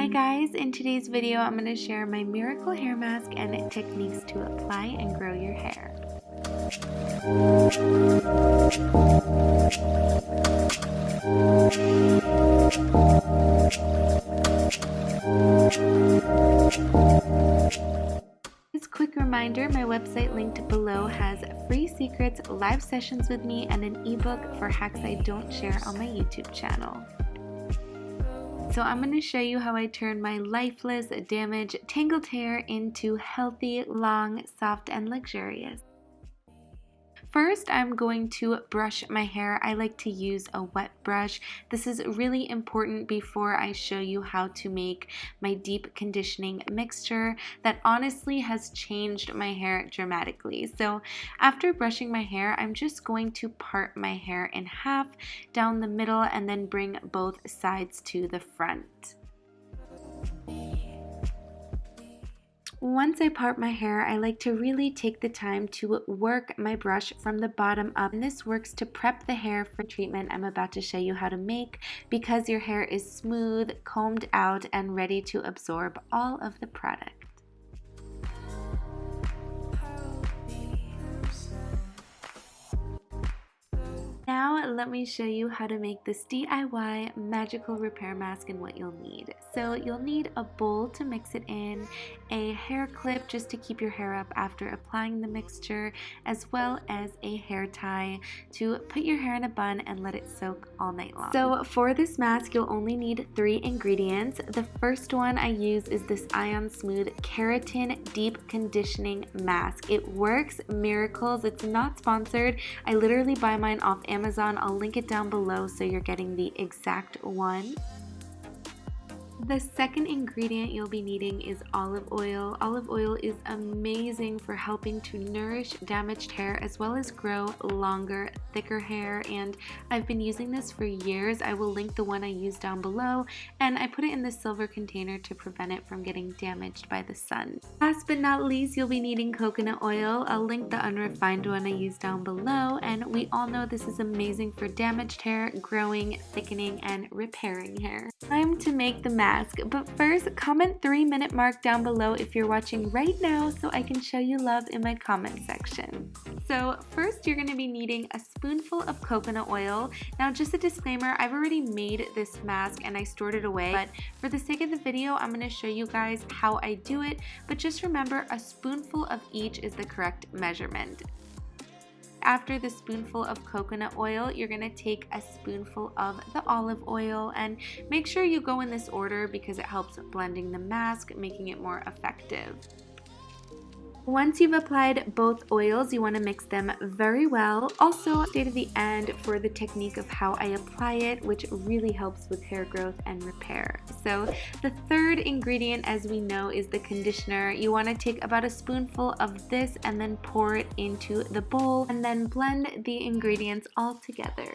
Hi guys, in today's video I'm going to share my miracle hair mask and techniques to apply and grow your hair. Just a quick reminder, my website linked below has free secrets, live sessions with me, and an ebook for hacks I don't share on my YouTube channel. So I'm going to show you how I turn my lifeless, damaged, tangled hair into healthy, long, soft, and luxurious. First, I'm going to brush my hair. I like to use a wet brush. This is really important before I show you how to make my deep conditioning mixture that honestly has changed my hair dramatically. So after brushing my hair, I'm just going to part my hair in half down the middle and then bring both sides to the front. Once I part my hair, I like to really take the time to work my brush from the bottom up. And this works to prep the hair for treatment I'm about to show you how to make, because your hair is smooth, combed out, and ready to absorb all of the product. Now let me show you how to make this DIY magical repair mask and what you'll need. So you'll need a bowl to mix it in, a hair clip just to keep your hair up after applying the mixture, as well as a hair tie to put your hair in a bun and let it soak all night long. So for this mask, you'll only need 3 ingredients. The first one I use is this Ion Smooth Keratin Deep Conditioning Mask. It works miracles. It's not sponsored. I literally buy mine off Amazon. I'll link it down below so you're getting the exact one. The second ingredient you'll be needing is olive oil. Olive oil is amazing for helping to nourish damaged hair as well as grow longer, thicker hair, and I've been using this for years. I will link the one I use down below, and I put it in the silver container to prevent it from getting damaged by the sun. Last but not least, you'll be needing coconut oil. I'll link the unrefined one I use down below, and we all know this is amazing for damaged hair, growing, thickening, and repairing hair. Time to make the mask. But first, comment 3-minute mark down below if you're watching right now so I can show you love in my comment section. So first, you're going to be needing a spoonful of coconut oil. Now just a disclaimer, I've already made this mask and I stored it away, but for the sake of the video, I'm going to show you guys how I do it. But just remember, a spoonful of each is the correct measurement. After the spoonful of coconut oil, you're going to take a spoonful of the olive oil, and make sure you go in this order because it helps blending the mask, making it more effective. Once you've applied both oils, you want to mix them very well. Also, stay to the end for the technique of how I apply it, which really helps with hair growth and repair. So the third ingredient, as we know, is the conditioner. You want to take about a spoonful of this and then pour it into the bowl and then blend the ingredients all together.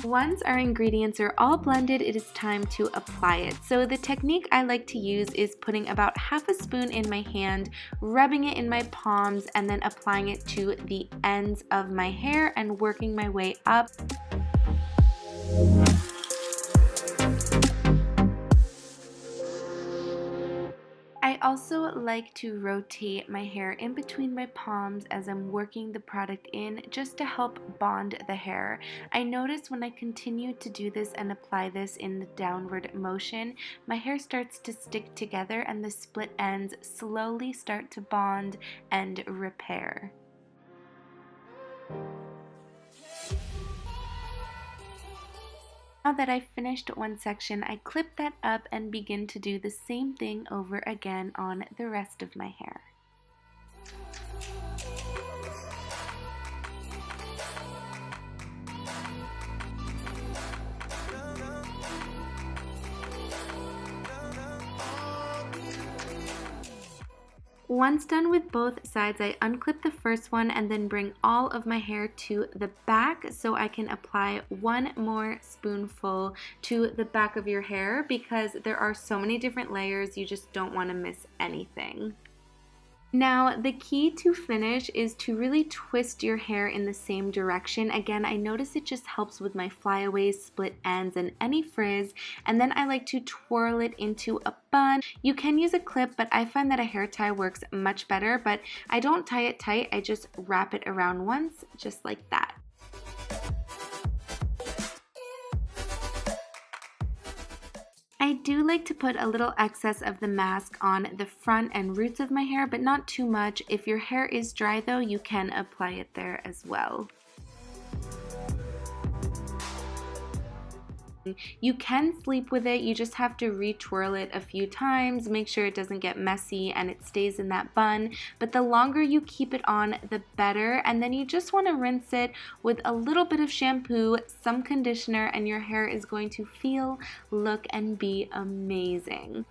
Once our ingredients are all blended, it is time to apply it. So the technique I like to use is putting about half a spoon in my hand, rubbing it in my palms, and then applying it to the ends of my hair and working my way up. I also like to rotate my hair in between my palms as I'm working the product in, just to help bond the hair. I notice when I continue to do this and apply this in the downward motion, my hair starts to stick together and the split ends slowly start to bond and repair. Now that I've finished one section, I clip that up and begin to do the same thing over again on the rest of my hair. Once done with both sides, I unclip the first one and then bring all of my hair to the back so I can apply one more spoonful to the back of your hair, because there are so many different layers, you just don't want to miss anything. Now, the key to finish is to really twist your hair in the same direction. Again, I notice it just helps with my flyaways, split ends, and any frizz. And then I like to twirl it into a bun. You can use a clip, but I find that a hair tie works much better. But I don't tie it tight, I just wrap it around once, just like that. I do like to put a little excess of the mask on the front and roots of my hair, but not too much. If your hair is dry though, you can apply it there as well. You can sleep with it, you just have to re-twirl it a few times, make sure it doesn't get messy and it stays in that bun. But the longer you keep it on, the better. And then you just want to rinse it with a little bit of shampoo, some conditioner, and your hair is going to feel, look, and be amazing.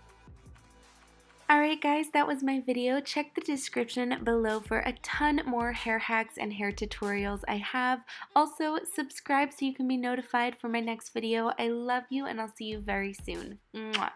Alright guys, that was my video. Check the description below for a ton more hair hacks and hair tutorials I have. Also, subscribe so you can be notified for my next video. I love you and I'll see you very soon. Mwah.